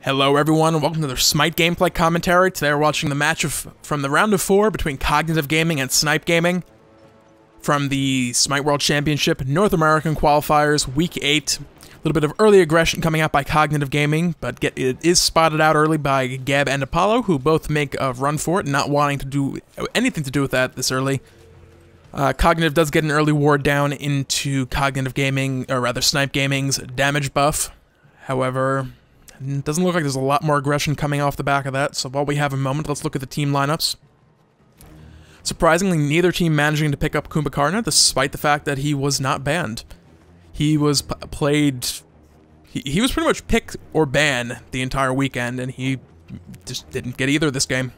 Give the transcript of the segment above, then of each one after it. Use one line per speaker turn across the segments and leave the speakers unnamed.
Hello everyone, and welcome to the Smite gameplay commentary. Today we're watching the match from the round of 4 between Cognitive Gaming and Snipe Gaming from the Smite World Championship North American Qualifiers Week 8. A little bit of early aggression coming out by Cognitive Gaming, but it is spotted out early by Geb and Apollo, who both make a run for it, not wanting to do anything to do with that this early. Cognitive does get an early ward down into Cognitive Gaming, or rather Snipe Gaming's damage buff. However, it doesn't look like there's a lot more aggression coming off the back of that, so while we have a moment, let's look at the team lineups. Surprisingly, neither team managing to pick up Kumbhakarna, despite the fact that he was not banned. He was played... He was pretty much pick or ban the entire weekend, and he just didn't get either this game.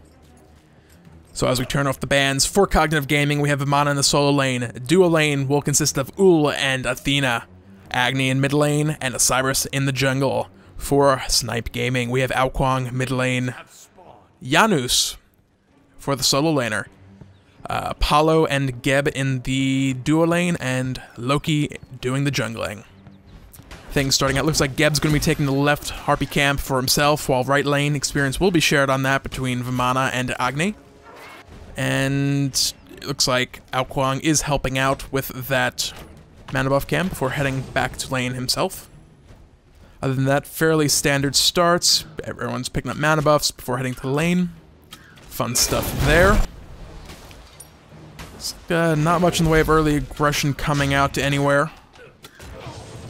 So as we turn off the bans, for Cognitive Gaming, we have Vimana in the solo lane. Duo lane will consist of Ul and Athena. Agni in mid lane, and Osiris in the jungle. For Snipe Gaming, we have Aokwang mid lane, Janus for the solo laner, Apollo and Geb in the duo lane, and Loki doing the jungling. Things starting out, looks like Geb's going to be taking the left Harpy camp for himself, while right lane experience will be shared on that between Vimana and Agni. And it looks like Aokwang is helping out with that mana buff camp before heading back to lane himself. Other than that, fairly standard starts. Everyone's picking up mana buffs before heading to lane. Fun stuff there. Not much in the way of early aggression coming out to anywhere,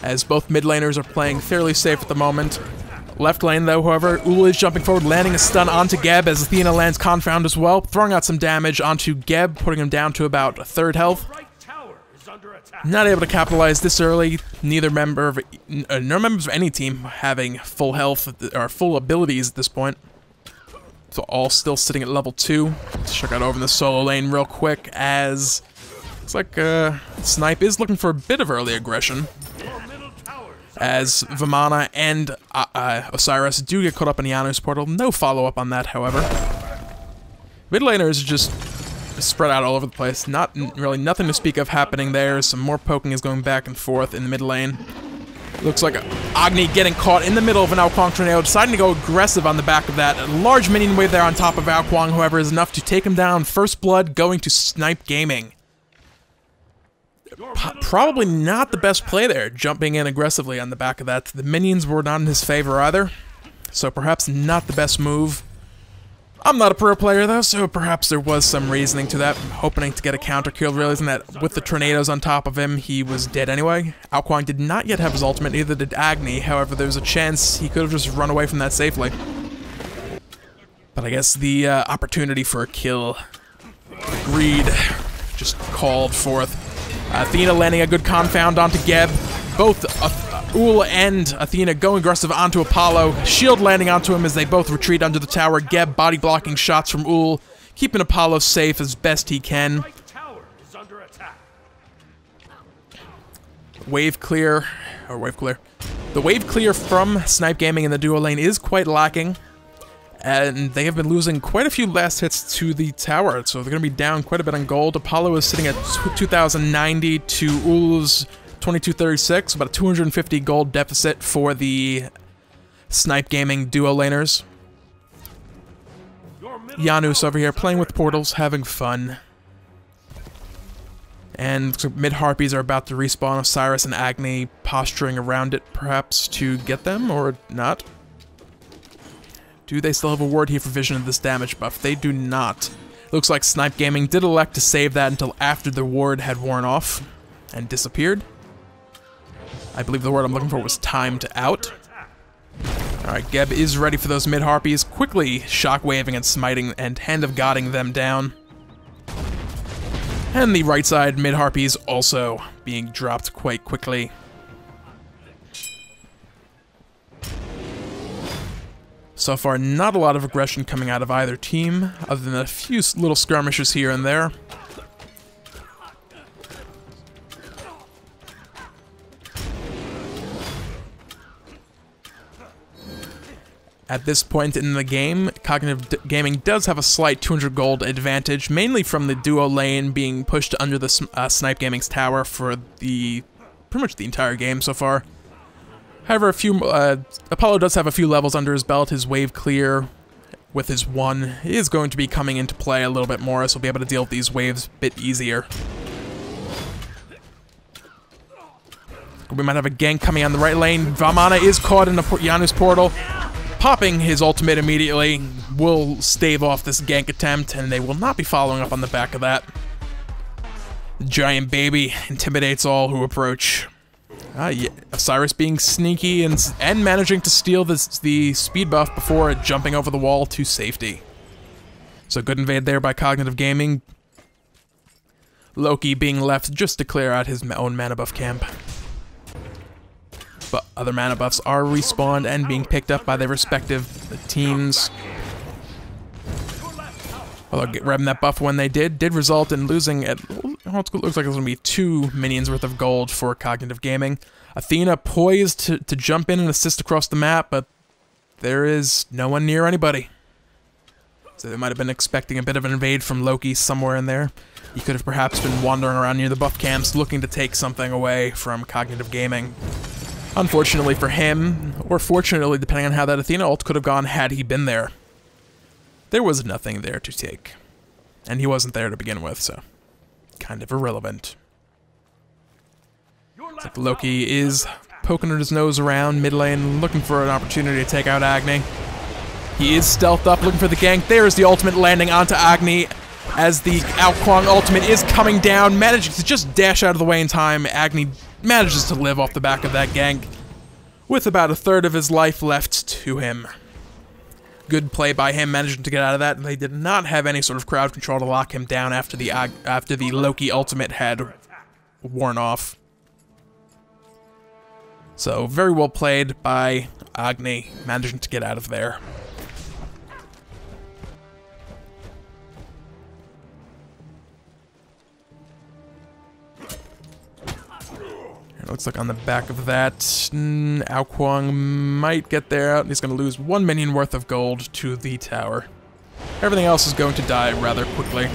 as both mid laners are playing fairly safe at the moment. Left lane, though, however, Ul is jumping forward, landing a stun onto Geb as Athena lands Confound as well, throwing out some damage onto Geb, putting him down to about a third health. Not able to capitalize this early. No members of any team having full health or full abilities at this point. So all still sitting at level 2. Let's check out over in the solo lane real quick, as looks like Snipe is looking for a bit of early aggression, as Vimana and Osiris do get caught up in Janus portal. No follow-up on that, however. Mid laners just spread out all over the place. Really nothing to speak of happening there. Some more poking is going back and forth in the mid lane. Looks like Agni getting caught in the middle of an Aokwang tornado, deciding to go aggressive on the back of that. A large minion wave there on top of Aokwang, however, is enough to take him down. First blood going to Snipe Gaming. Probably not the best play there, jumping in aggressively on the back of that. The minions were not in his favor either, so perhaps not the best move. I'm not a pro player though, so perhaps there was some reasoning to that. I'm hoping to get a counter kill, realizing that with the tornadoes on top of him, he was dead anyway. Aokwang did not yet have his ultimate, neither did Agni. However, there's a chance he could have just run away from that safely. But I guess the opportunity for a kill, greed, just called forth. Athena landing a good confound onto Geb. Both Ul and Athena going aggressive onto Apollo. Shield landing onto him as they both retreat under the tower. Geb body blocking shots from Ul, keeping Apollo safe as best he can. Wave clear. The wave clear from Snipe Gaming in the duo lane is quite lacking, and they have been losing quite a few last hits to the tower, so they're going to be down quite a bit on gold. Apollo is sitting at 2,090 to Ul's 2236, about a 250 gold deficit for the Snipe Gaming duo laners. Janus over here playing with portals, having fun. And mid-harpies are about to respawn. Osiris and Agni posturing around it, perhaps, to get them, or not. Do they still have a ward here for vision of this damage buff? They do not. Looks like Snipe Gaming did elect to save that until after the ward had worn off and disappeared. I believe the word I'm looking for was timed out. Alright, Geb is ready for those mid-harpies, quickly shockwaving and smiting and hand of godding them down. And the right side mid-harpies also being dropped quite quickly. So far, not a lot of aggression coming out of either team, other than a few little skirmishes here and there. At this point in the game, Cognitive Gaming does have a slight 200 gold advantage, mainly from the duo lane being pushed under the Snipe Gaming's tower for pretty much the entire game so far. However, Apollo does have a few levels under his belt. His wave clear with his 1 is going to be coming into play a little bit more, so he'll be able to deal with these waves a bit easier. We might have a gank coming on the right lane. Vamana is caught in the Janus portal. Popping his ultimate immediately will stave off this gank attempt, and they will not be following up on the back of that. The giant baby intimidates all who approach. Yeah, Osiris being sneaky and managing to steal the speed buff before jumping over the wall to safety. So good invade there by Cognitive Gaming. Loki being left just to clear out his own mana buff camp. But other mana buffs are respawned and being picked up by their respective teams. Although grabbing that buff when they did result in losing at, well, it looks like it's going to be 2 minions worth of gold for Cognitive Gaming. Athena poised to jump in and assist across the map, but there is no one near anybody. So they might have been expecting a bit of an invade from Loki somewhere in there. He could have perhaps been wandering around near the buff camps looking to take something away from Cognitive Gaming. Unfortunately for him, or fortunately depending on how that Athena ult could have gone had he been there, there was nothing there to take. And he wasn't there to begin with, so kind of irrelevant. It's like Loki is poking his nose around mid lane, looking for an opportunity to take out Agni. He is stealthed up, looking for the gank. There's the ultimate landing onto Agni as the Ao Kuang ultimate is coming down, managing to just dash out of the way in time. Agni manages to live off the back of that gank with about a third of his life left to him. Good play by him, managing to get out of that. They did not have any sort of crowd control to lock him down after the Loki ultimate had worn off. So very well played by Agni, managing to get out of there. It looks like on the back of that, Ao Kuang might get there out, and he's going to lose 1 minion worth of gold to the tower. Everything else is going to die rather quickly.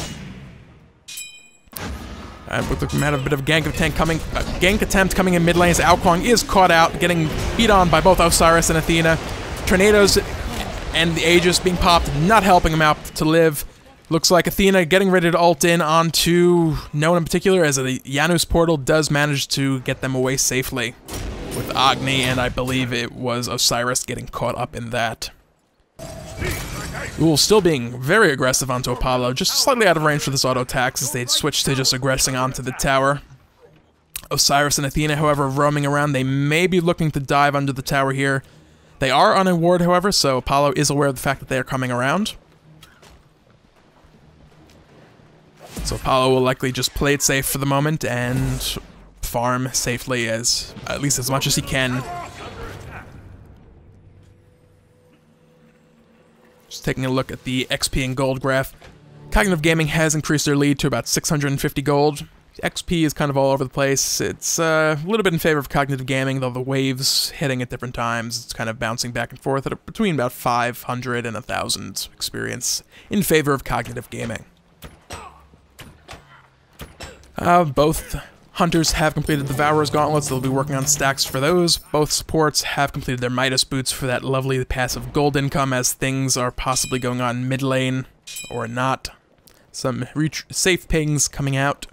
And looks like we might have a bit of a gank attempt coming in mid lane as Ao Kuang is caught out, getting beat on by both Osiris and Athena. Tornadoes and the Aegis being popped, not helping him out to live. Looks like Athena getting ready to ult in onto no one in particular, as the Janus portal does manage to get them away safely with Agni, and I believe it was Osiris getting caught up in that. Ooh, still being very aggressive onto Apollo, just slightly out of range for this auto attacks as they switch to just aggressing onto the tower. Osiris and Athena, however, roaming around. They may be looking to dive under the tower here. They are on a ward, however, so Apollo is aware of the fact that they are coming around. So Apollo will likely just play it safe for the moment and farm safely at least as much as he can. Just taking a look at the XP and gold graph. Cognitive Gaming has increased their lead to about 650 gold. XP is kind of all over the place. It's a little bit in favor of Cognitive Gaming, though the waves hitting at different times. It's kind of bouncing back and forth at between about 500 and 1,000 experience in favor of Cognitive Gaming. Both hunters have completed the Devourer's Gauntlets. They'll be working on stacks for those. Both supports have completed their Midas Boots for that lovely passive gold income, as things are possibly going on mid lane, or not. Some safe pings coming out.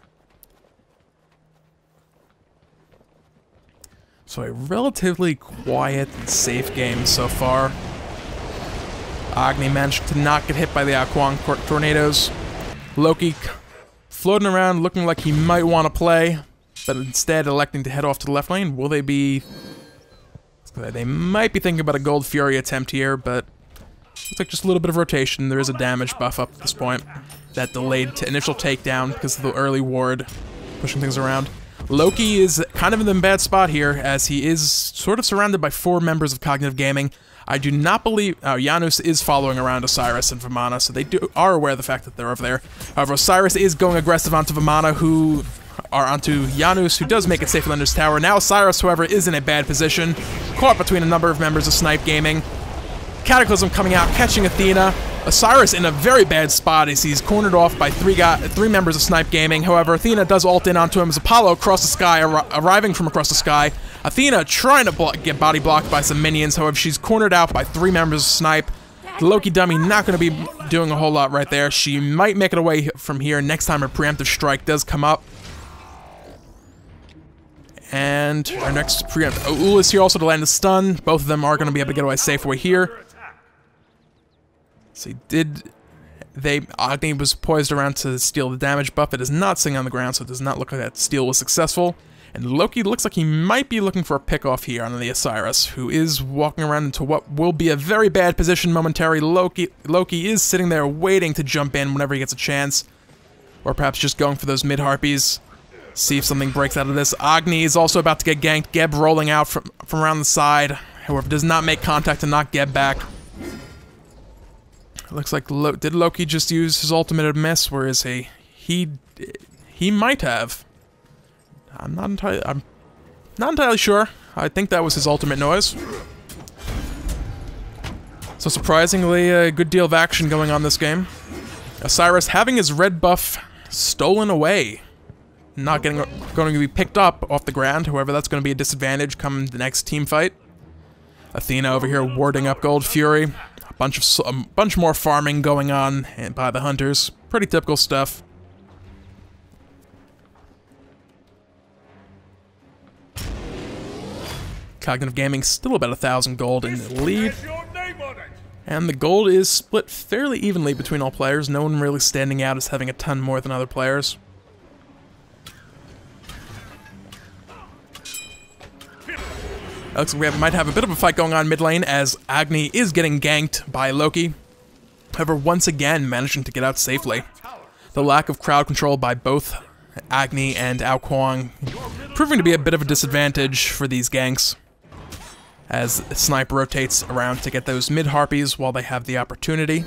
So a relatively quiet and safe game so far. Agni managed to not get hit by the Ao Kuang tornadoes. Loki floating around, looking like he might want to play, but instead electing to head off to the left lane. Will they be... They might be thinking about a Gold Fury attempt here, but looks like just a little bit of rotation. There is a damage buff up at this point. That delayed initial takedown because of the early ward, pushing things around. Loki is kind of in a bad spot here, as he is sort of surrounded by 4 members of Cognitive Gaming. I do not believe... Janus is following around Osiris and Vamana, so they are aware of the fact that they're over there. However, Osiris is going aggressive onto Vamana, onto Janus, who does make it safe under his tower. Now Osiris, however, is in a bad position, caught between a number of members of Snipe Gaming. Cataclysm coming out, catching Athena. Osiris in a very bad spot as he's cornered off by 3 members of Snipe Gaming. However, Athena does ult in onto him as Apollo across the sky, arriving from across the sky. Athena trying to get body blocked by some minions, however she's cornered out by 3 members of Snipe. The Loki dummy not going to be doing a whole lot right there. She might make it away from here next time her preemptive strike does come up. And our next preemptive... Ul is here also to land a stun. Both of them are going to be able to get away safe away here. So Agni was poised around to steal the damage buff. It is not sitting on the ground, so it does not look like that steal was successful. And Loki looks like he might be looking for a pick-off here on the Osiris, who is walking around into what will be a very bad position momentarily. Loki is sitting there waiting to jump in whenever he gets a chance. Or perhaps just going for those mid-harpies. See if something breaks out of this. Agni is also about to get ganked. Geb rolling out from around the side. However, does not make contact to knock Geb back. Looks like did Loki just use his ultimate and miss? Where is he? He might have. I'm not entirely sure. I think that was his ultimate noise. So surprisingly, a good deal of action going on this game. Osiris having his red buff stolen away. Not going to be picked up off the ground. However, that's going to be a disadvantage come the next team fight. Athena over here warding up Gold Fury. A bunch more farming going on by the hunters. Pretty typical stuff. Cognitive Gaming still about 1,000 gold in the lead. And the gold is split fairly evenly between all players. No one really standing out as having a ton more than other players. Looks like we might have a bit of a fight going on mid lane as Agni is getting ganked by Loki. However, once again managing to get out safely. The lack of crowd control by both Agni and Ao Kuang proving to be a bit of a disadvantage for these ganks, as Snipe rotates around to get those mid-harpies while they have the opportunity.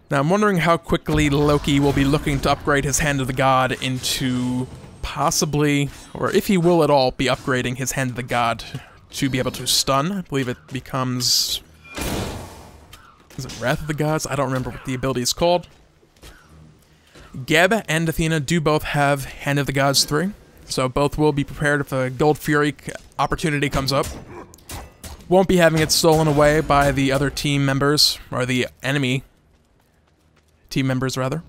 Now I'm wondering how quickly Loki will be looking to upgrade his Hand of the God into possibly, or if he will at all, be upgrading his Hand of the God to be able to stun. I believe it becomes... is it Wrath of the Gods? I don't remember what the ability is called. Geb and Athena do both have Hand of the Gods 3, so both will be prepared if a Gold Fury opportunity comes up. Won't be having it stolen away by the other team members, or the enemy team members, rather.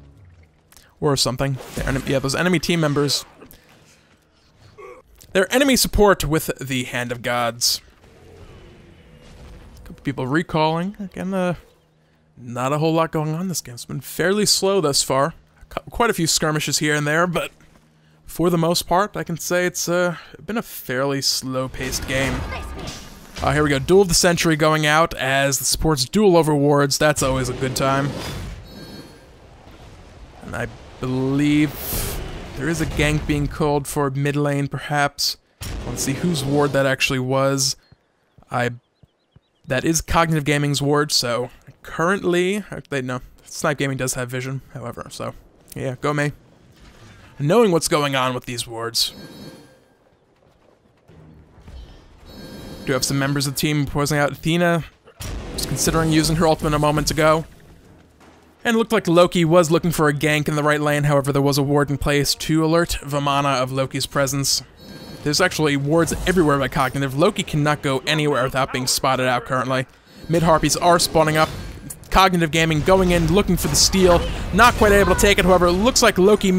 Or something. Yeah, those enemy team members. Their enemy support with the Hand of Gods. A couple people recalling. Again, not a whole lot going on this game. It's been fairly slow thus far. Quite a few skirmishes here and there, but for the most part, I can say it's been a fairly slow-paced game. Here we go. Duel of the Century going out as the supports duel over wards. That's always a good time. And I believe there is a gank being called for mid lane, perhaps. Let's see whose ward that actually was. That is Cognitive Gaming's ward, so currently... no, Snipe Gaming does have vision, however, so... yeah, go me. Knowing what's going on with these wards. Do have some members of the team poising out. Athena was considering using her ultimate a moment ago. And it looked like Loki was looking for a gank in the right lane, however there was a ward in place to alert Vamana of Loki's presence. There's actually wards everywhere by Cognitive. Loki cannot go anywhere without being spotted out currently. Mid-harpies are spawning up. Cognitive Gaming going in, looking for the steal. Not quite able to take it, however, it looks like Loki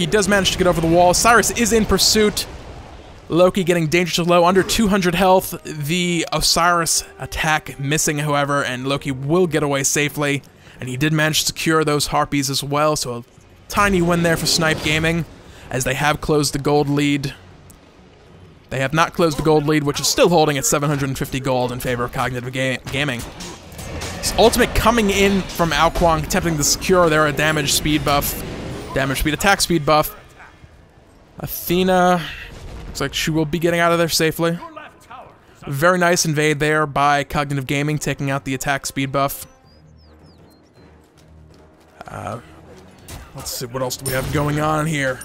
does manage to get over the wall. Cyrus is in pursuit. Loki getting dangerously low, under 200 health. The Osiris attack missing, however, and Loki will get away safely. And he did manage to secure those harpies as well, so a tiny win there for Snipe Gaming, as they have closed the gold lead. They have not closed the gold lead, which is still holding at 750 gold in favor of Cognitive Gaming. His ultimate coming in from Ao Kuang, attempting to secure their damage speed buff. Damage speed, attack speed buff. Athena, looks like she will be getting out of there safely. Very nice invade there by Cognitive Gaming, taking out the attack speed buff. Let's see, what else do we have going on here?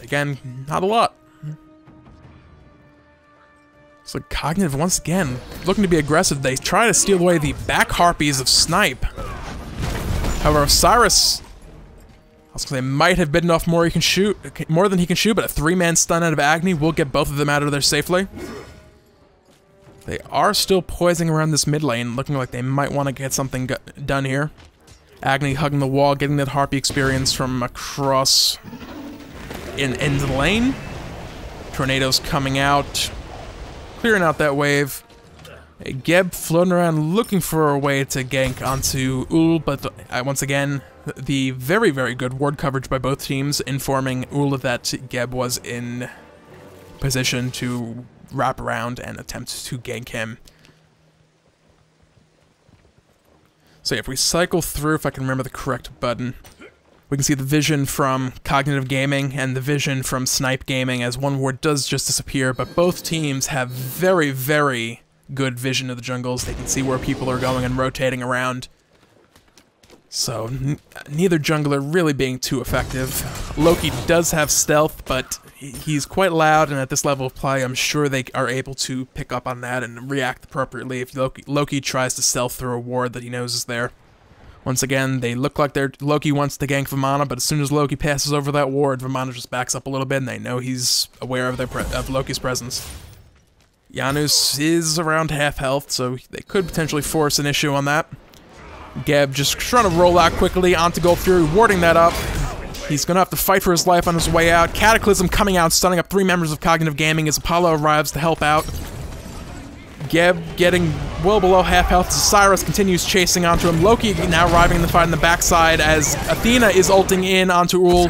Again, not a lot. So Cognitive, once again, looking to be aggressive. They try to steal away the back harpies of Snipe. However, Osiris was gonna say, might have bitten off more he can shoot, more than he can shoot, but a 3-man stun out of Agni will get both of them out of there safely. They are still poising around this mid lane, looking like they might want to get something done here. Agni hugging the wall, getting that Harpy experience from across into the lane. Tornadoes coming out, clearing out that wave. Geb floating around looking for a way to gank onto Ul, but once again, the very, very good ward coverage by both teams informing Ul that Geb was in position to wrap around and attempt to gank him. So yeah, if we cycle through, if I can remember the correct button, we can see the vision from Cognitive Gaming and the vision from Snipe Gaming, as one ward does just disappear, but both teams have very, very good vision of the jungles. They can see where people are going and rotating around. So neither jungler really being too effective. Loki does have stealth, but he's quite loud, and at this level of play, I'm sure they are able to pick up on that and react appropriately if Loki tries to stealth through a ward that he knows is there. Once again, they look like Loki wants to gank Vamana, but as soon as Loki passes over that ward, Vamana just backs up a little bit, and they know he's aware of Loki's presence. Janus is around half health, so they could potentially force an issue on that. Geb just trying to roll out quickly onto Gold Fury, warding that up. He's gonna have to fight for his life on his way out. Cataclysm coming out, stunning up 3 members of Cognitive Gaming as Apollo arrives to help out. Geb getting well below half health as Cyrus continues chasing onto him. Loki now arriving in the fight in the backside as Athena is ulting in onto Ul.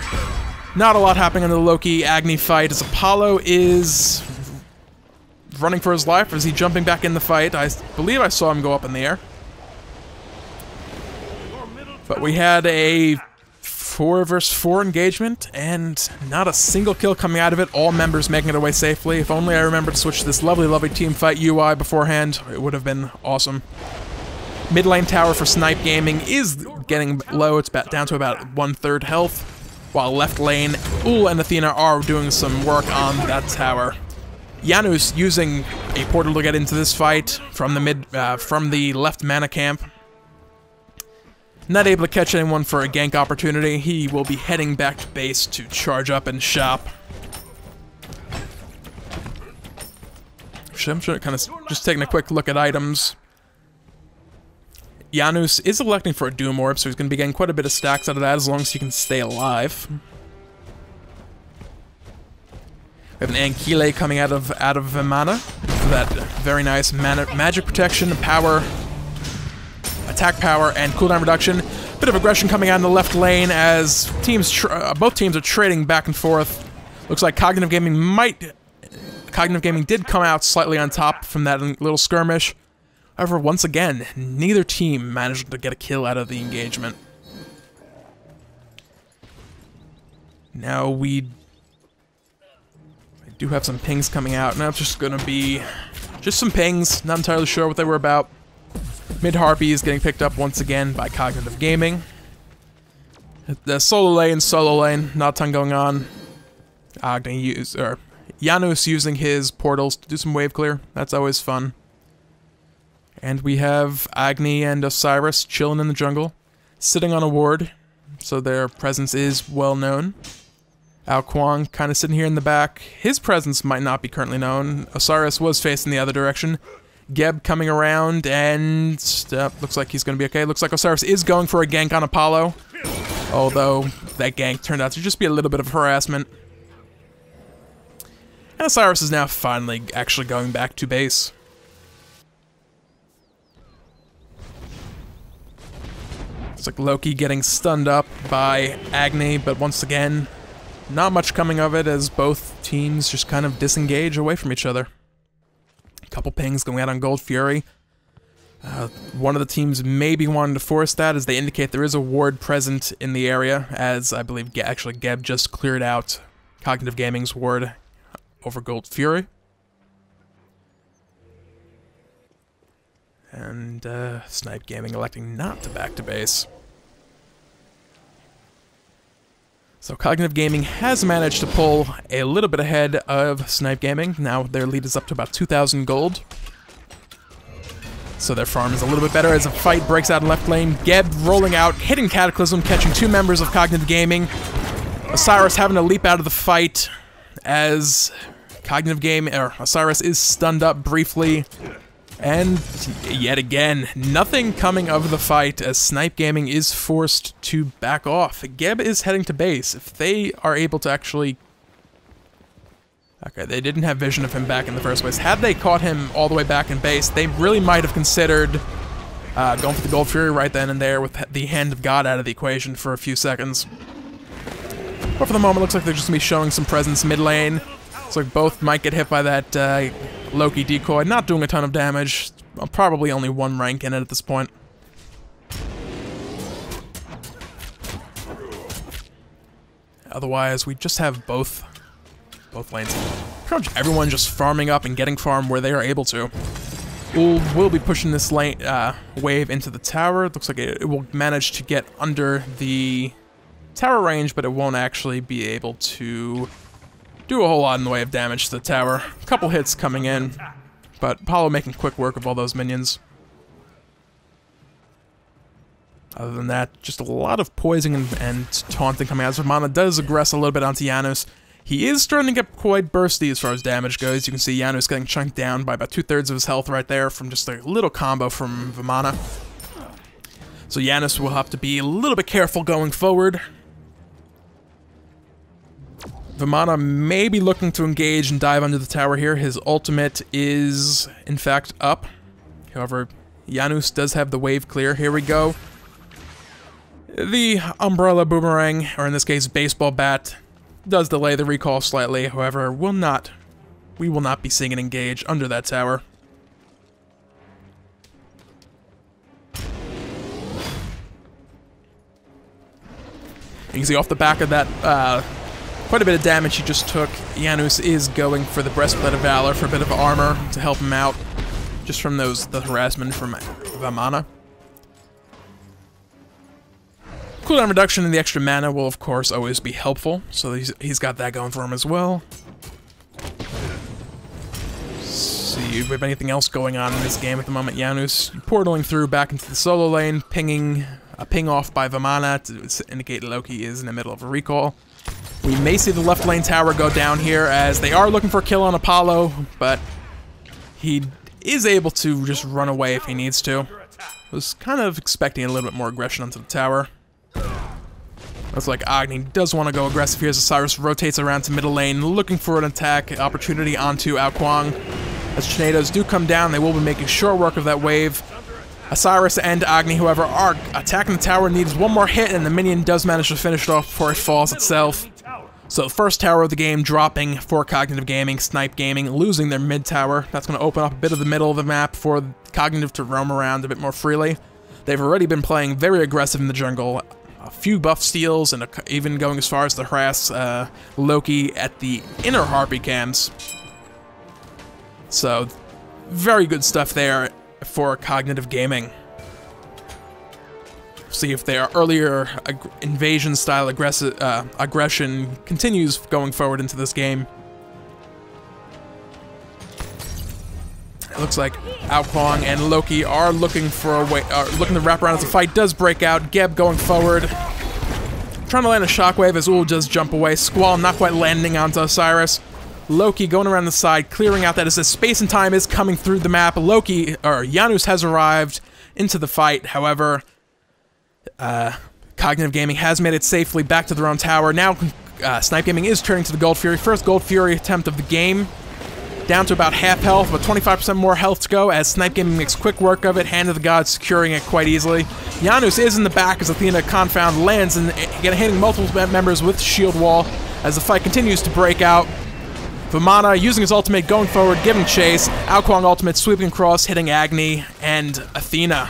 Not a lot happening in the Loki-Agni fight as Apollo is running for his life. Or is he jumping back in the fight? I believe I saw him go up in the air. But we had a 4 versus 4 engagement, and not a single kill coming out of it, all members making it away safely. If only I remembered to switch to this lovely, lovely team fight UI beforehand, it would have been awesome. Mid lane tower for Snipe Gaming is getting low, it's down to about 1/3 health, while left lane, Ul and Athena are doing some work on that tower. Janus using a portal to get into this fight from the left mana camp. Not able to catch anyone for a gank opportunity. He will be heading back to base to charge up and shop. I'm kind of just taking a quick look at items. Janus is electing for a Doom Orb, so he's going to be getting quite a bit of stacks out of that as long as he can stay alive. We have an Ankylo coming out of Vamana for that very nice magic protection, power, attack power, and cooldown reduction. Bit of aggression coming out in the left lane as both teams are trading back and forth. Looks like Cognitive Gaming did come out slightly on top from that little skirmish. However, once again, neither team managed to get a kill out of the engagement. Now I do have some pings coming out. Now it's just gonna be just some pings. Not entirely sure what they were about. Mid Harpy is getting picked up once again by Cognitive Gaming. The solo lane, not a ton going on. Janus using his portals to do some wave clear. That's always fun. And we have Agni and Osiris chilling in the jungle, sitting on a ward, so their presence is well known. Ao Kuang kind of sitting here in the back. His presence might not be currently known. Osiris was facing the other direction. Geb coming around, and looks like he's going to be okay. Looks like Osiris is going for a gank on Apollo, although that gank turned out to just be a little bit of harassment. And Osiris is now finally actually going back to base. It's like Loki getting stunned up by Agni, but once again, not much coming of it as both teams just kind of disengage away from each other. Couple pings going out on Gold Fury. One of the teams may be wanting to force that as they indicate there is a ward present in the area, as I believe actually Geb just cleared out Cognitive Gaming's ward over Gold Fury. And Snipe Gaming electing not to back to base. So Cognitive Gaming has managed to pull a little bit ahead of Snipe Gaming. Now their lead is up to about 2,000 gold. So their farm is a little bit better as a fight breaks out in left lane. Geb rolling out, hitting Cataclysm, catching 2 members of Cognitive Gaming. Osiris having to leap out of the fight as Osiris is stunned up briefly. And yet again, nothing coming of the fight as Snipe Gaming is forced to back off. Geb is heading to base. If they are able to actually... Okay, they didn't have vision of him back in the first place. Had they caught him all the way back in base, they really might have considered going for the Gold Fury right then and there with the Hand of God out of the equation for a few seconds. But for the moment, looks like they're just going to be showing some presence mid lane. Looks like both might get hit by that Loki decoy, not doing a ton of damage. Probably only 1 rank in it at this point. Otherwise, we just have both lanes. Pretty much everyone just farming up and getting farm where they are able to. We'll be pushing this lane wave into the tower. It looks like it will manage to get under the tower range, but it won't actually be able to do a whole lot in the way of damage to the tower. A couple hits coming in, but Apollo making quick work of all those minions. Other than that, just a lot of poisoning and taunting coming out. Vamana does aggress a little bit onto Janus. He is starting to get quite bursty as far as damage goes. You can see Janus getting chunked down by about 2/3 of his health right there from just a little combo from Vamana. So Janus will have to be a little bit careful going forward. Vamana may be looking to engage and dive under the tower here. His ultimate is, in fact, up. However, Janus does have the wave clear. Here we go. The Umbrella Boomerang, or in this case, Baseball Bat, does delay the recall slightly. However, we will not be seeing it engage under that tower. You can see off the back of that, quite a bit of damage he just took. Janus is going for the Breastplate of Valor for a bit of armor to help him out, just from the harassment from Vamana. Cooldown reduction and the extra mana will, of course, always be helpful, so he's got that going for him as well. See if we have anything else going on in this game at the moment. Janus portaling through back into the solo lane, pinging a ping off by Vamana to indicate Loki is in the middle of a recall. We may see the left lane tower go down here as they are looking for a kill on Apollo, but he is able to just run away if he needs to. Was kind of expecting a little bit more aggression onto the tower. Looks like Agni does want to go aggressive here as Osiris rotates around to middle lane, looking for an attack opportunity onto Ao Kuang. As tornadoes do come down, they will be making short work of that wave. Osiris and Agni, however, are attacking the tower, needs one more hit, and the minion does manage to finish it off before it falls itself. So first tower of the game dropping for Cognitive Gaming, Snipe Gaming losing their mid tower. That's going to open up a bit of the middle of the map for Cognitive to roam around a bit more freely. They've already been playing very aggressive in the jungle. A few buff steals, and even going as far as to harass Loki at the inner Harpy camps. So, very good stuff there for Cognitive Gaming. See if their earlier invasion-style aggression continues going forward into this game. It looks like Ao Kuang and Loki are looking for a way, looking to wrap around as the fight does break out. Geb going forward, trying to land a shockwave as Ul does jump away. Squall not quite landing onto Osiris. Loki going around the side, clearing out that as the space and time is coming through the map. Janus has arrived into the fight. However, Cognitive Gaming has made it safely back to their own tower. Now, Snipe Gaming is turning to the Gold Fury. First Gold Fury attempt of the game. Down to about half health, but 25% more health to go as Snipe Gaming makes quick work of it. Hand of the Gods securing it quite easily. Janus is in the back as Athena Confound lands and hitting multiple members with Shield Wall as the fight continues to break out. Vamana using his ultimate going forward, giving chase. Ao Kuang ultimate sweeping across, hitting Agni and Athena.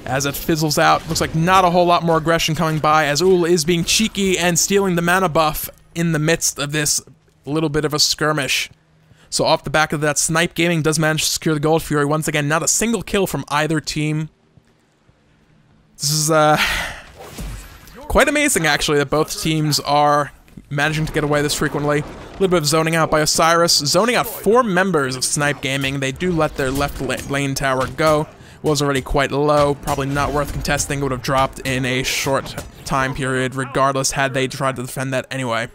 As it fizzles out, looks like not a whole lot more aggression coming by as Ul is being cheeky and stealing the mana buff in the midst of this little bit of a skirmish. So off the back of that, Snipe Gaming does manage to secure the Gold Fury. Once again, not a single kill from either team. This is quite amazing, actually, that both teams are managing to get away this frequently. little bit of zoning out by Osiris. Zoning out 4 members of Snipe Gaming. They do let their left lane tower go. Was already quite low. Probably not worth contesting. It would have dropped in a short time period, regardless, had they tried to defend that anyway.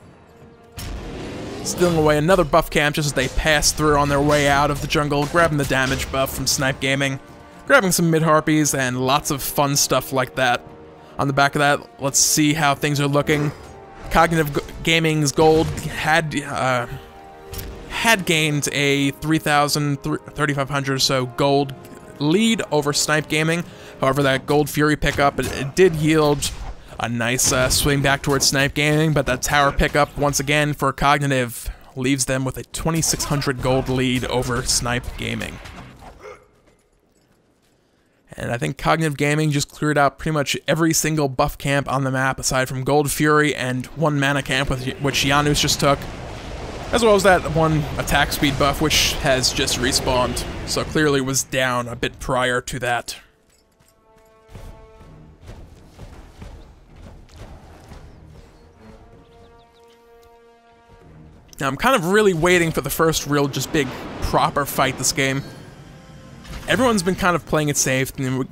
Stealing away another buff camp just as they pass through on their way out of the jungle, grabbing the damage buff from Snipe Gaming, grabbing some mid-harpies, and lots of fun stuff like that. On the back of that, let's see how things are looking. Cognitive Gaming's gold had gained a 3,500 or so gold lead over Snipe Gaming. However, that Gold Fury pickup, it did yield a nice swing back towards Snipe Gaming, but that tower pickup, once again, for Cognitive, leaves them with a 2,600 gold lead over Snipe Gaming. And I think Cognitive Gaming just cleared out pretty much every single buff camp on the map, aside from Gold Fury and 1 mana camp, which Janus just took, as well as that 1 attack speed buff, which has just respawned, so clearly was down a bit prior to that. Now, I'm kind of really waiting for the first real, just big, proper fight this game. Everyone's been kind of playing it safe, and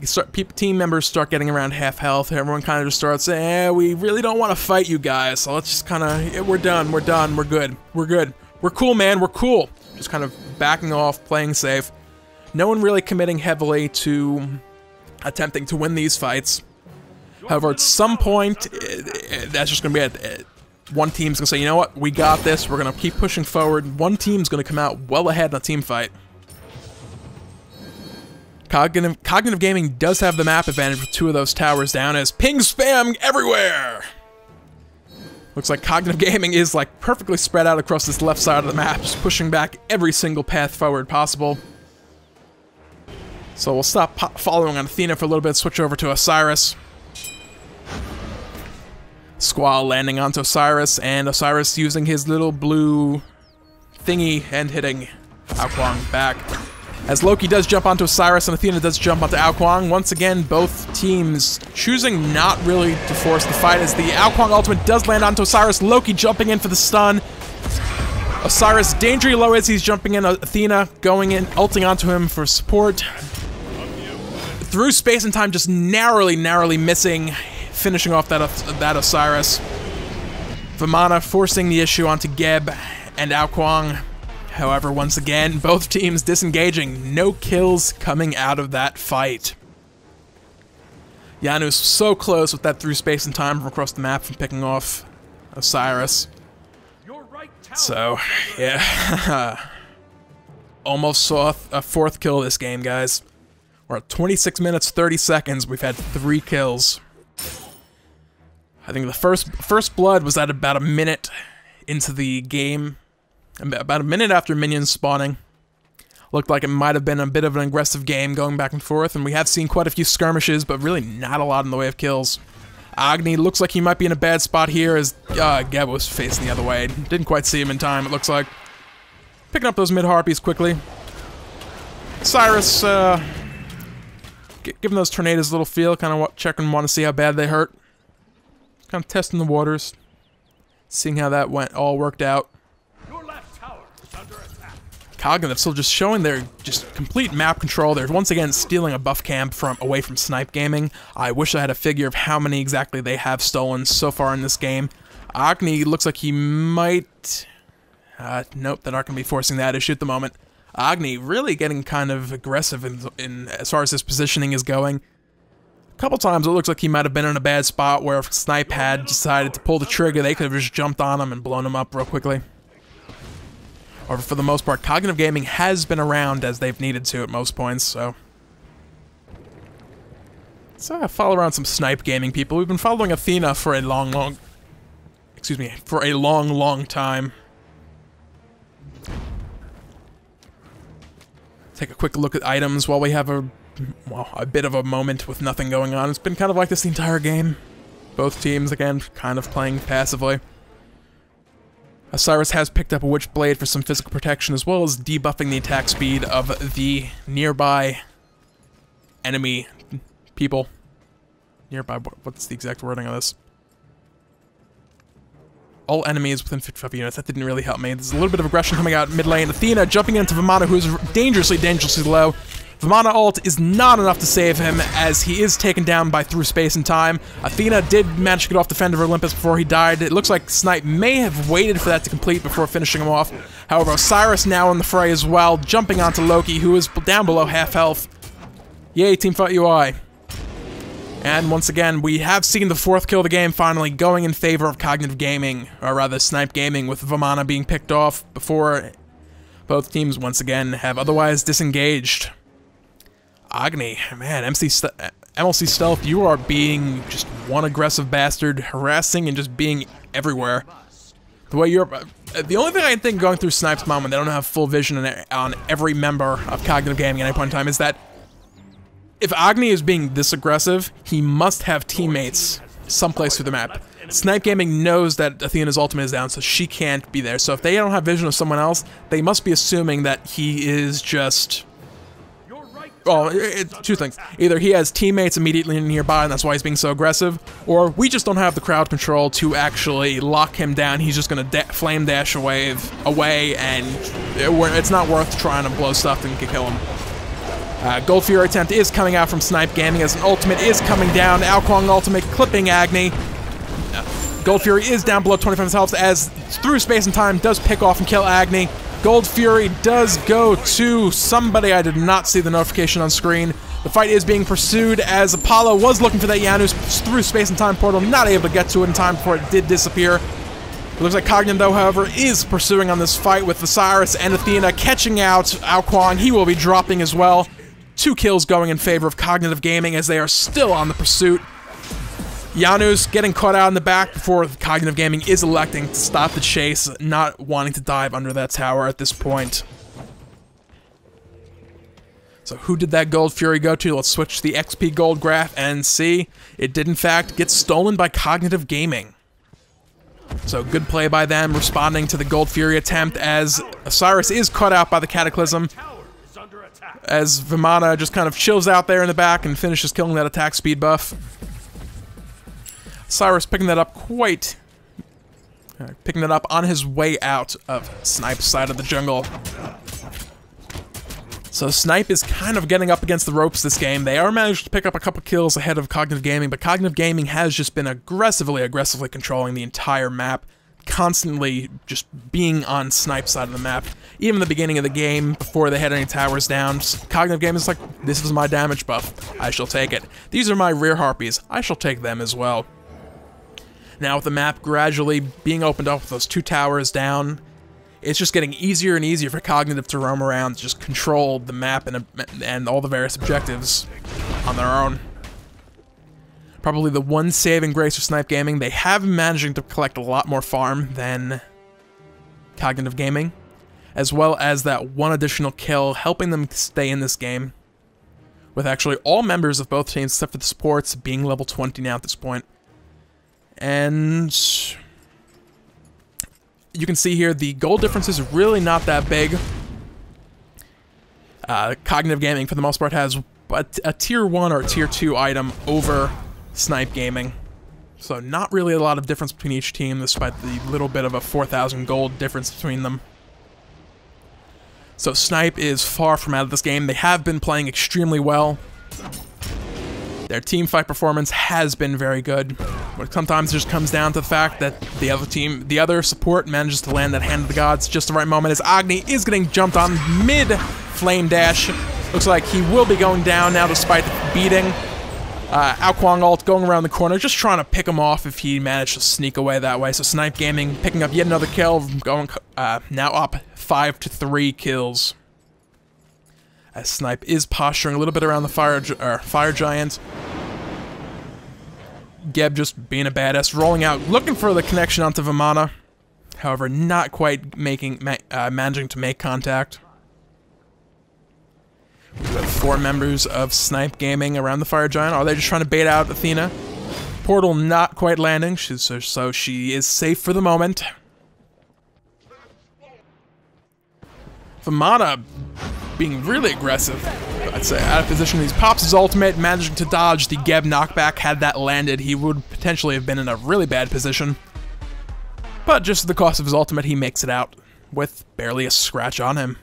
team members start getting around half health. Everyone kind of just starts saying, we really don't want to fight you guys, so let's just kind of, we're done, we're good, we're cool, man, we're cool. Just kind of backing off, playing safe. No one really committing heavily to attempting to win these fights. However, at some point, that's just going to be it. One team's going to say, you know what, we got this, we're going to keep pushing forward. One team's going to come out well ahead in a team fight. Cognitive Gaming does have the map advantage with 2 of those towers down, as ping spam everywhere! Looks like Cognitive Gaming is like perfectly spread out across this left side of the map, just pushing back every single path forward possible. So we'll stop following on Athena for a little bit, switch over to Osiris. Squall landing onto Osiris, and Osiris using his little blue thingy and hitting Ao Kuang back. As Loki does jump onto Osiris and Athena does jump onto Ao Kuang, once again, both teams choosing not really to force the fight, as the Ao Kuang ultimate does land onto Osiris. Loki jumping in for the stun. Osiris dangerously low as he's jumping in. Athena going in, ulting onto him for support. Through space and time, just narrowly missing, finishing off that Osiris. Vimana forcing the issue onto Geb and Ao Kuang. However, once again, both teams disengaging. No kills coming out of that fight. Janus so close with that through space and time from across the map from picking off Osiris. So, yeah. Almost saw a 4th kill this game, guys. We're at 26 minutes, 30 seconds. We've had 3 kills. I think the first blood was at about a minute into the game. About a minute after minions spawning. Looked like it might have been a bit of an aggressive game going back and forth, and we have seen quite a few skirmishes, but really not a lot in the way of kills. Agni looks like he might be in a bad spot here as Geb was facing the other way. Didn't quite see him in time, it looks like. Picking up those mid-harpies quickly. Cyrus, giving those tornadoes a little feel, kind of checking, want to see how bad they hurt. Kind of testing the waters. Seeing how that all worked out. Cognitive still just showing their just complete map control. They're once again stealing a buff camp away from Snipe Gaming. I wish I had a figure of how many exactly they have stolen so far in this game. Agni looks like he might... nope, they're not going to be forcing that issue at the moment. Agni really getting kind of aggressive in as far as his positioning is going. A couple times it looks like he might have been in a bad spot where if Snipe had decided to pull the trigger, they could have just jumped on him and blown him up real quickly. Or for the most part, Cognitive Gaming has been around as they've needed to at most points, so... So follow around some Snipe Gaming people. We've been following Athena for a long time. Take a quick look at items while we have a bit of a moment with nothing going on. It's been kind of like this the entire game. Both teams, again, kind of playing passively. Osiris has picked up a Witch Blade for some physical protection, as well as debuffing the attack speed of the nearby enemy people. Nearby, what's the exact wording of this? all enemies within 55 units. That didn't really help me. There's a little bit of aggression coming out mid lane. Athena jumping into Vamana, who is dangerously low. Vamana ult is not enough to save him, as he is taken down by through space and time. Athena did manage to get off Defender of Olympus before he died. It looks like Snipe may have waited for that to complete before finishing him off. However, Osiris now in the fray as well, jumping onto Loki, who is down below half health. Yay, Teamfight UI. And once again, we have seen the 4th kill of the game finally going in favor of Cognitive Gaming, or rather Snipe Gaming, with Vamana being picked off before both teams once again have otherwise disengaged. Agni, man, MLC Stealth, you are being just one aggressive bastard, harassing and just being everywhere. The way you're... the only thing I think going through Snipe's mind when they don't have full vision on every member of Cognitive Gaming at any point in time is that if Agni is being this aggressive, he must have teammates someplace through the map. Snipe Gaming knows that Athena's ultimate is down, so she can't be there. So if they don't have vision of someone else, they must be assuming that he is just... well, two things. Either he has teammates immediately nearby and that's why he's being so aggressive, or we just don't have the crowd control to actually lock him down. He's just going to flame dash away and it's not worth trying to blow stuff and kill him. Gold Fury attempt is coming out from Snipe Gaming as an ultimate is coming down. Ao Kuang ultimate clipping Agni. Gold Fury is down below 25 health as through space and time does pick off and kill Agni. Gold Fury does go to somebody. I did not see the notification on screen. The fight is being pursued as Apollo was looking for that Janus through space and time portal, not able to get to it in time before it did disappear. It looks like Cognitive, though, however, is pursuing on this fight with Osiris and Athena catching out Ao Kuang. He will be dropping as well. 2 kills going in favor of Cognitive Gaming as they are still on the pursuit. Janus getting caught out in the back before Cognitive Gaming is electing to stop the chase, not wanting to dive under that tower at this point. So who did that Gold Fury go to? Let's switch to the XP Gold graph and see. It did in fact get stolen by Cognitive Gaming. So good play by them, responding to the Gold Fury attempt as Osiris is caught out by the Cataclysm. As Vamana just kind of chills out there in the back and finishes killing that attack speed buff. Cyrus picking that up picking it up on his way out of Snipe's side of the jungle. So Snipe is kind of getting up against the ropes this game. They are managed to pick up a couple kills ahead of Cognitive Gaming, but Cognitive Gaming has just been aggressively controlling the entire map, constantly just being on Snipe's side of the map. Even in the beginning of the game, before they had any towers down, Cognitive Gaming is like, this is my damage buff, I shall take it. These are my rear harpies, I shall take them as well. Now with the map gradually being opened up with those 2 towers down, it's just getting easier and easier for Cognitive to roam around, just control the map and all the various objectives on their own. Probably the one saving grace for Snipe Gaming, they have been managing to collect a lot more farm than Cognitive Gaming, as well as that one additional kill, helping them stay in this game, with actually all members of both teams, except for the supports, being level 20 now at this point. And you can see here the gold difference is really not that big. Cognitive Gaming, for the most part, has a tier 1 or tier 2 item over Snipe Gaming. So not really a lot of difference between each team, despite the little bit of a 4,000 gold difference between them. So Snipe is far from out of this game. They have been playing extremely well. Their team fight performance has been very good, but sometimes it just comes down to the fact that the other support manages to land that Hand of the Gods just the right moment as Agni is getting jumped on mid-flame dash. Looks like he will be going down now despite the beating. Ao Kuang ult going around the corner, just trying to pick him off if he managed to sneak away that way. So Snipe Gaming picking up yet another kill, going now up 5 to 3 kills. As Snipe is posturing a little bit around the fire giant. Geb just being a badass, rolling out, looking for the connection onto Vamana. However, not quite managing to make contact. We have 4 members of Snipe Gaming around the fire giant. Are they just trying to bait out Athena? Portal not quite landing, so she is safe for the moment. Vamana being really aggressive, I'd say, out of position. He pops his ultimate, managing to dodge the Geb knockback. Had that landed, he would potentially have been in a really bad position. But just at the cost of his ultimate, he makes it out with barely a scratch on him.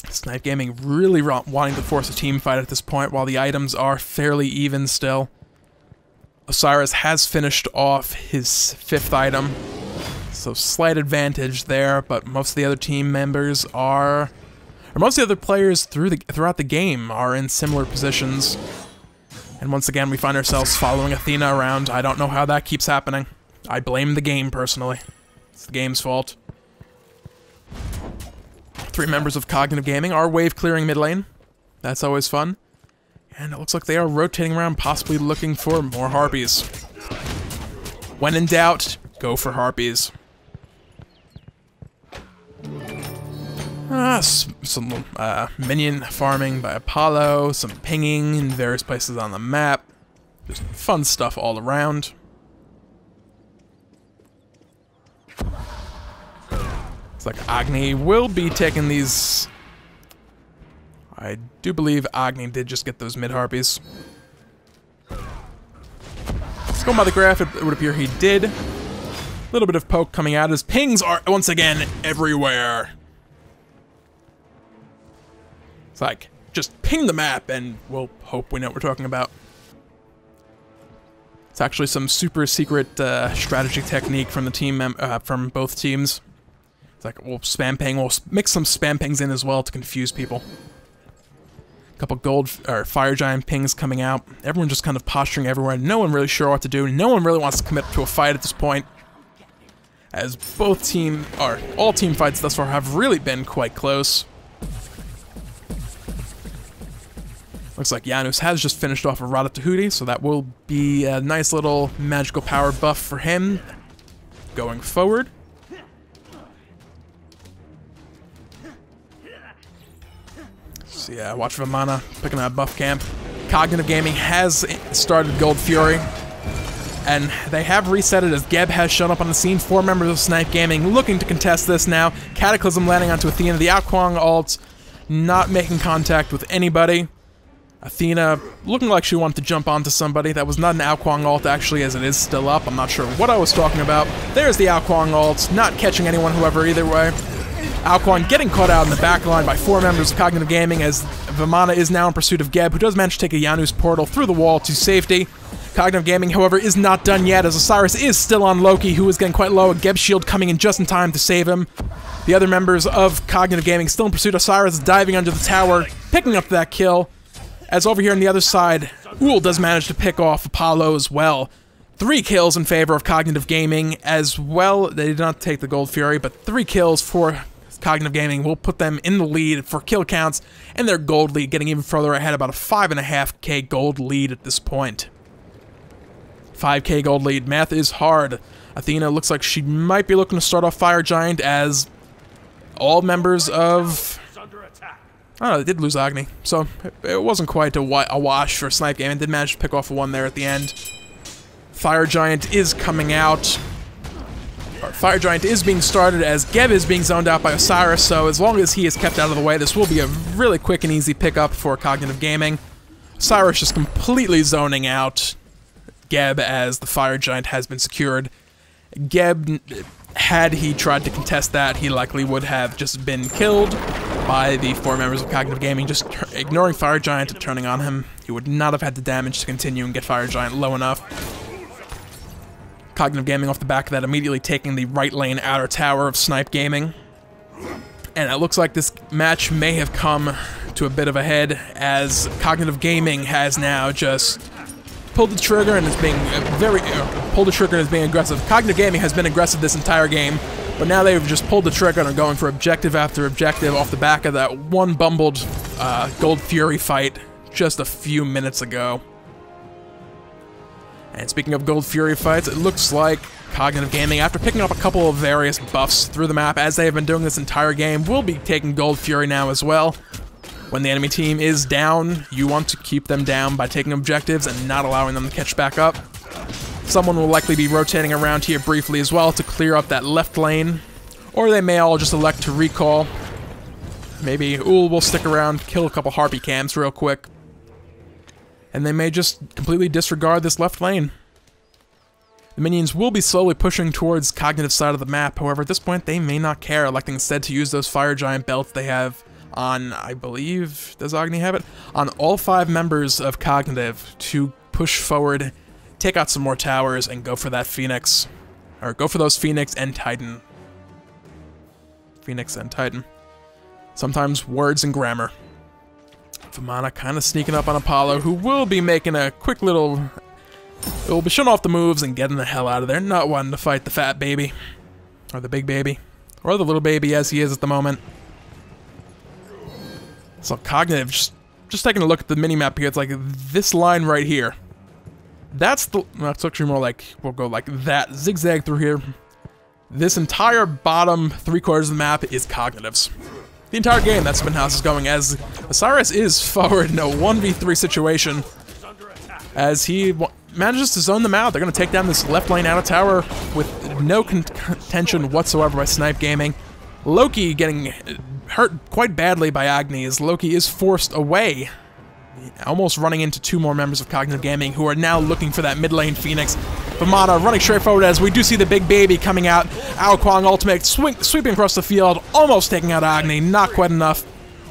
Snipe Gaming really wanting to force a team fight at this point, while the items are fairly even still. Osiris has finished off his 5th item, so slight advantage there, but most of the other team members are... or most of the other players throughout the game are in similar positions. And once again, we find ourselves following Athena around. I don't know how that keeps happening. I blame the game, personally. It's the game's fault. 3 members of Cognitive Gaming are wave clearing mid lane. That's always fun. And it looks like they are rotating around, possibly looking for more Harpies. When in doubt, go for Harpies. Some minion farming by Apollo, some pinging in various places on the map. Just fun stuff all around. It's like Agni will be taking these... I do believe Agni did just get those mid-harpies. Going by the graph, it would appear he did. A little bit of poke coming out. His pings are, once again, everywhere. It's like, just ping the map and we'll hope we know what we're talking about. It's actually some super secret strategy technique from the team from both teams. It's like, we'll spam ping, we'll mix some spam pings in as well to confuse people. A couple gold or fire giant pings coming out. Everyone just kind of posturing everywhere. No one really sure what to do. No one really wants to commit to a fight at this point, as both team or all team fights thus far have really been quite close. Looks like Janus has just finished off a Ratatouille, so that will be a nice little magical power buff for him going forward. So yeah, watch Vimana picking up buff camp. Cognitive Gaming has started Gold Fury, and they have reset it as Geb has shown up on the scene. 4 members of Snipe Gaming looking to contest this now. Cataclysm landing onto Athena. The Ao Kuang ult not making contact with anybody. Athena looking like she wanted to jump onto somebody. That was not an Ao Kuang ult, actually, as it is still up. I'm not sure what I was talking about. There's the Ao Kuang ult, not catching anyone, whoever, either way. Ao Kuang getting caught out in the back line by 4 members of Cognitive Gaming, as Vimana is now in pursuit of Geb, who does manage to take a Janus portal through the wall to safety. Cognitive Gaming, however, is not done yet, as Osiris is still on Loki, who is getting quite low. Geb's shield coming in just in time to save him. The other members of Cognitive Gaming still in pursuit. Osiris diving under the tower, picking up that kill. As over here on the other side, Uhl does manage to pick off Apollo as well. 3 kills in favor of Cognitive Gaming as well. They did not take the Gold Fury, but 3 kills for Cognitive Gaming will put them in the lead for kill counts, and their gold lead getting even further ahead, about a 5.5k gold lead at this point. 5k gold lead. Math is hard. Athena looks like she might be looking to start off Fire Giant, as all members of... oh, they did lose Agni, so it wasn't quite a wash for Snipe Gaming. Did manage to pick off one there at the end. Fire Giant is coming out. Fire Giant is being started as Geb is being zoned out by Osiris, so as long as he is kept out of the way, this will be a really quick and easy pickup for Cognitive Gaming. Osiris just completely zoning out Geb as the Fire Giant has been secured. Geb, had he tried to contest that, he likely would have just been killed by the 4 members of Cognitive Gaming, just ignoring Fire Giant and turning on him. He would not have had the damage to continue and get Fire Giant low enough. Cognitive Gaming off the back of that immediately taking the right lane outer tower of Snipe Gaming. And it looks like this match may have come to a bit of a head, as Cognitive Gaming has now just pulled the trigger and is being aggressive. Cognitive Gaming has been aggressive this entire game, but now they've just pulled the trigger and are going for objective after objective off the back of that one bumbled Gold Fury fight just a few minutes ago. And speaking of Gold Fury fights, it looks like Cognitive Gaming, after picking up a couple of various buffs through the map, as they have been doing this entire game, will be taking Gold Fury now as well. When the enemy team is down, you want to keep them down by taking objectives and not allowing them to catch back up. Someone will likely be rotating around here briefly as well to clear up that left lane, or they may all just elect to recall. Maybe Uhl will stick around, kill a couple Harpy cams real quick, and they may just completely disregard this left lane. The minions will be slowly pushing towards Cognitive's side of the map. However, at this point, they may not care, electing instead to use those Fire Giant belts they have on, I believe, does Agni have it? On all 5 members of Cognitive to push forward, take out some more towers, and go for that Phoenix. Or go for those Phoenix and Titan. Phoenix and Titan. Sometimes words and grammar. Vamana kind of sneaking up on Apollo, who will be making a quick little... will be shutting off the moves and getting the hell out of there, not wanting to fight the fat baby. Or the big baby. Or the little baby as he is at the moment. So Cognitive, just taking a look at the minimap here, it's like this line right here. That's actually more like, we'll go like that, zigzag through here. This entire bottom 3/4 of the map is Cognitive's. The entire game, that's been how this is going, as Osiris is forward in a 1v3 situation. As he manages to zone them out, they're going to take down this left lane out of tower with no contention whatsoever by Snipe Gaming. Loki getting hurt quite badly by Agni, as Loki is forced away, almost running into 2 more members of Cognitive Gaming, who are now looking for that mid lane Phoenix. Vamana running straight forward as we do see the big baby coming out. Ao Kwang ultimate sweeping across the field, almost taking out Agni, not quite enough.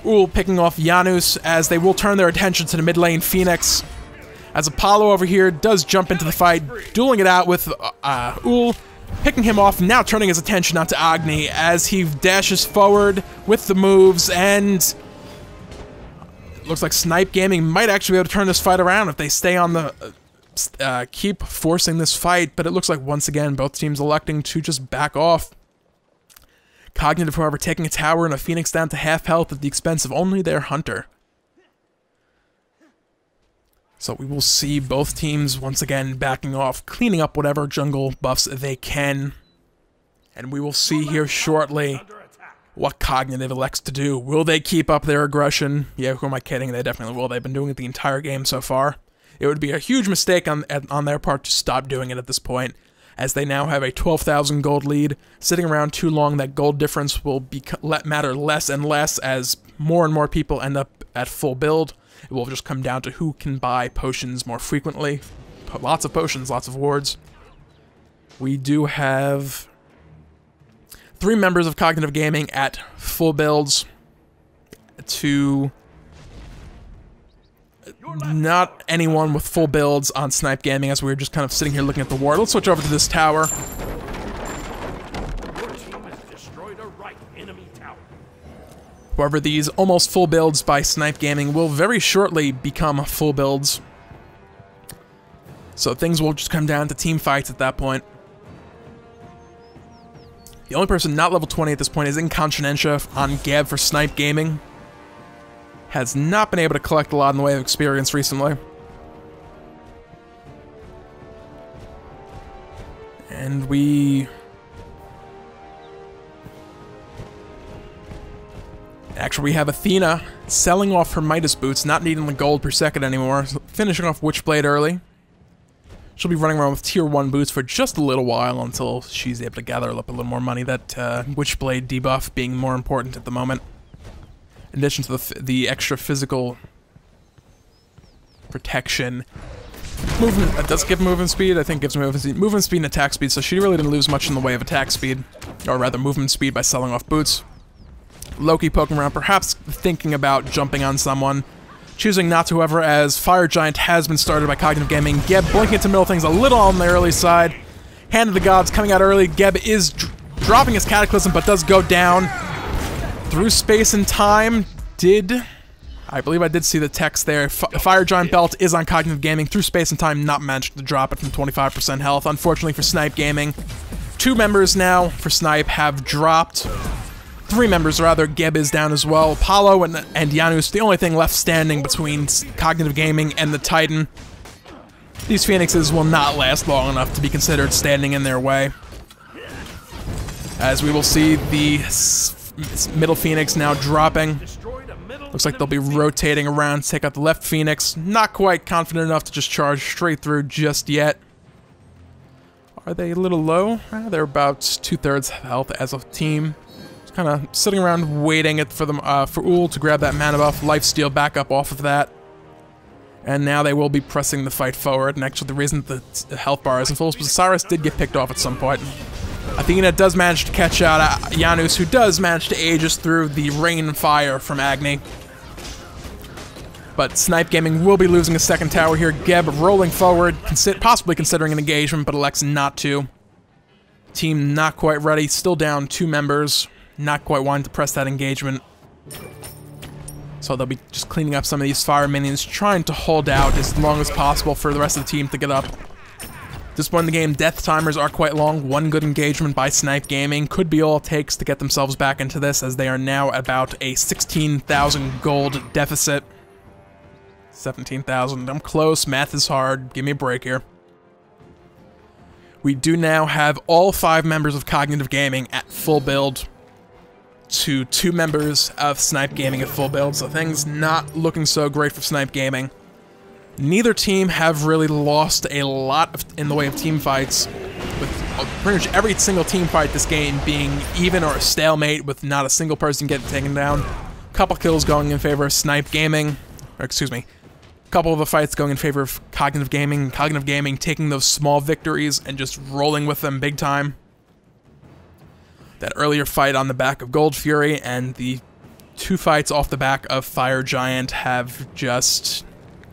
Ul picking off Janus as they will turn their attention to the mid lane Phoenix. As Apollo over here does jump into the fight, dueling it out with Ul, picking him off, now turning his attention onto Agni as he dashes forward with the moves, and looks like Snipe Gaming might actually be able to turn this fight around if they stay on the keep forcing this fight, but it looks like once again both teams electing to just back off. Cognitive, however, taking a tower and a Phoenix down to half health at the expense of only their Hunter. So we will see both teams once again backing off, cleaning up whatever jungle buffs they can. And we will see here shortly what Cognitive elects to do. Will they keep up their aggression? Yeah, who am I kidding? They definitely will. They've been doing it the entire game so far. It would be a huge mistake on their part to stop doing it at this point, as they now have a 12,000 gold lead. Sitting around too long, that gold difference will matter less and less as more and more people end up at full build. It will just come down to who can buy potions more frequently. Lots of potions, lots of wards. We do have 3 members of Cognitive Gaming at full builds. Not anyone with full builds on Snipe Gaming, as we were just kind of sitting here looking at the ward. Let's switch over to this tower. However, these almost full builds by Snipe Gaming will very shortly become full builds. So things will just come down to team fights at that point. The only person not level 20 at this point is Incontinentia on Gab for Snipe Gaming. Has not been able to collect a lot in the way of experience recently. And we... Actually, we have Athena selling off her Midas boots, not needing the gold per second anymore, finishing off Witchblade early. She'll be running around with tier 1 boots for just a little while until she's able to gather up a little more money, that Witchblade debuff being more important at the moment. In addition to the extra physical protection. Movement, that does give movement speed, I think gives movement speed and attack speed, so she really didn't lose much in the way of attack speed, or rather movement speed by selling off boots. Loki poking around, perhaps thinking about jumping on someone, choosing not to, however, as Fire Giant has been started by Cognitive Gaming. Geb blinking to middle things a little on the early side. Hand of the Gods coming out early. Geb is dropping his Cataclysm, but does go down. Through space and time, I believe I did see the text there. Fire Giant Belt is on Cognitive Gaming. Through space and time, not managed to drop it from 25% health. Unfortunately for Snipe Gaming, 2 members now for Snipe have dropped. 3 members, rather. Geb is down as well. Apollo and Janus, the only thing left standing between Cognitive Gaming and the Titan. These Phoenixes will not last long enough to be considered standing in their way. As we will see the middle Phoenix now dropping. Looks like they'll be rotating around to take out the left Phoenix. Not quite confident enough to just charge straight through just yet. Are they a little low? They're about 2/3 health as a team. Kind of sitting around waiting for them for Ul to grab that mana buff, lifesteal back up off of that. And now they will be pressing the fight forward, and actually the reason the health bar isn't full is because Cyrus did get picked off at some point. Athena does manage to catch out Janus, who does manage to Aegis through the rain and fire from Agni. But Snipe Gaming will be losing a second tower here. Geb rolling forward, possibly considering an engagement, but elects not to. Team not quite ready, still down 2 members, not quite wanting to press that engagement. So they'll be just cleaning up some of these fire minions, trying to hold out as long as possible for the rest of the team to get up. At this point in the game, death timers are quite long. 1 good engagement by Snipe Gaming could be all it takes to get themselves back into this, as they are now about a 16,000 gold deficit. 17,000. I'm close. Math is hard. Give me a break here. We do now have all 5 members of Cognitive Gaming at full build to 2 members of Snipe Gaming at full build, so things not looking so great for Snipe Gaming. Neither team have really lost a lot in the way of team fights, with pretty much every single team fight this game being even or a stalemate with not a single person getting taken down. A couple kills going in favor of Snipe Gaming, or excuse me, a couple of the fights going in favor of Cognitive Gaming. Cognitive Gaming taking those small victories and just rolling with them big time. That earlier fight on the back of Gold Fury and the 2 fights off the back of Fire Giant have just...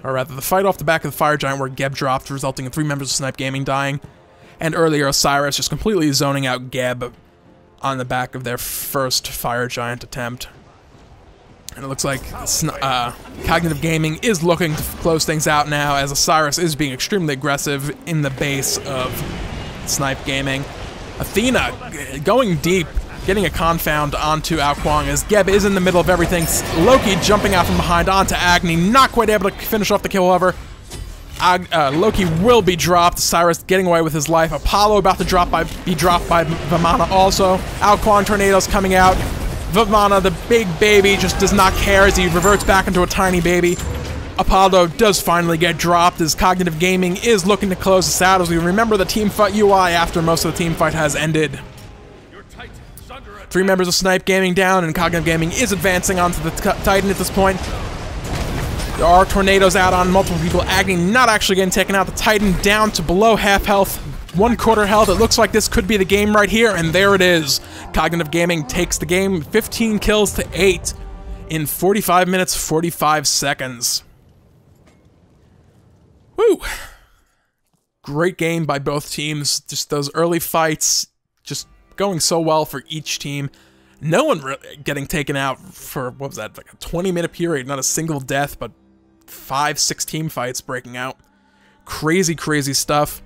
or rather, the fight off the back of the Fire Giant where Geb dropped, resulting in 3 members of Snipe Gaming dying, and earlier Osiris just completely zoning out Geb on the back of their first Fire Giant attempt. And it looks like Cognitive Gaming is looking to close things out now, as Osiris is being extremely aggressive in the base of Snipe Gaming. Athena going deep, getting a confound onto Ao Kuang as Geb is in the middle of everything. Loki jumping out from behind onto Agni, not quite able to finish off the kill, however. Loki will be dropped. Cyrus getting away with his life. Apollo about to be dropped by Vamana also. Ao Kuang tornadoes coming out. Vamana, the big baby, just does not care as he reverts back into a tiny baby. Apollo does finally get dropped as Cognitive Gaming is looking to close this out as we remember the team fight UI after most of the team fight has ended. 3 members of Snipe Gaming down, and Cognitive Gaming is advancing onto the Titan at this point. There are tornadoes out on multiple people. Agni not actually getting taken out. The Titan down to below half health, 1/4 health. It looks like this could be the game right here, and there it is. Cognitive Gaming takes the game, 15 kills to 8 in 45 minutes, 45 seconds. Woo! Great game by both teams. Just those early fights, just going so well for each team. No one really getting taken out for, what was that, like a 20-minute period. Not a single death, but 5-6 team fights breaking out. Crazy, crazy stuff.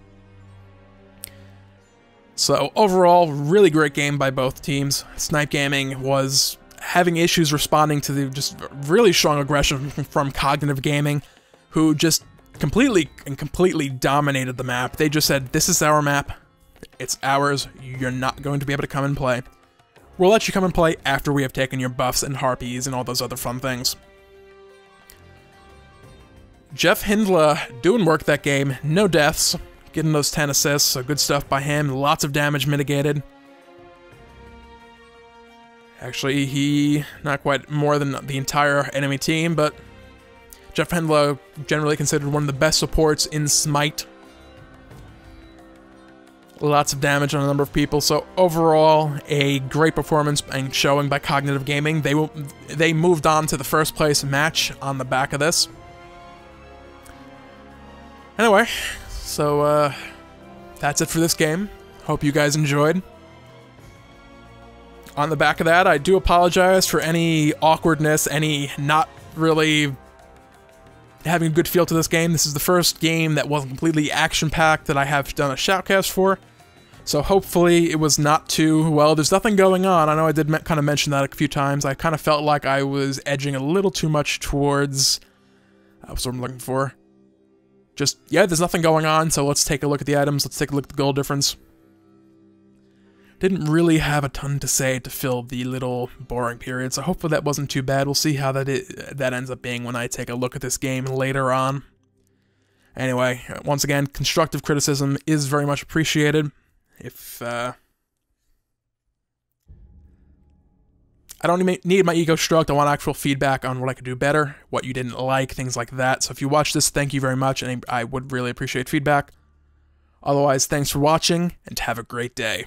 So overall, really great game by both teams. Snipe Gaming was having issues responding to the just really strong aggression from Cognitive Gaming, who just completely dominated the map. They just said, this is our map. It's ours. You're not going to be able to come and play. We'll let you come and play after we have taken your buffs and harpies and all those other fun things. Jeff Hindla doing work that game. No deaths. Getting those 10 assists, so good stuff by him. Lots of damage mitigated. Actually, he not quite more than the entire enemy team, but Jeff Hindla generally considered one of the best supports in Smite. Lots of damage on a number of people, so overall, a great performance and showing by Cognitive Gaming. They moved on to the first place match on the back of this. Anyway, so that's it for this game. Hope you guys enjoyed. On the back of that, I do apologize for any awkwardness, any not really having a good feel to this game. This is the first game that wasn't completely action-packed that I have done a shoutcast for. So hopefully it was not too, well, there's nothing going on. I know I did kind of mention that a few times. I kind of felt like I was edging a little too much towards, what's what I'm looking for? Just, yeah, there's nothing going on, so let's take a look at the items. Let's take a look at the gold difference. Didn't really have a ton to say to fill the little boring period, so hopefully that wasn't too bad. We'll see how that ends up being when I take a look at this game later on. Anyway, once again, constructive criticism is very much appreciated. If I don't need my ego stroked. I want actual feedback on what I could do better, what you didn't like, things like that. So if you watch this, thank you very much, and I would really appreciate feedback. Otherwise, thanks for watching, and have a great day.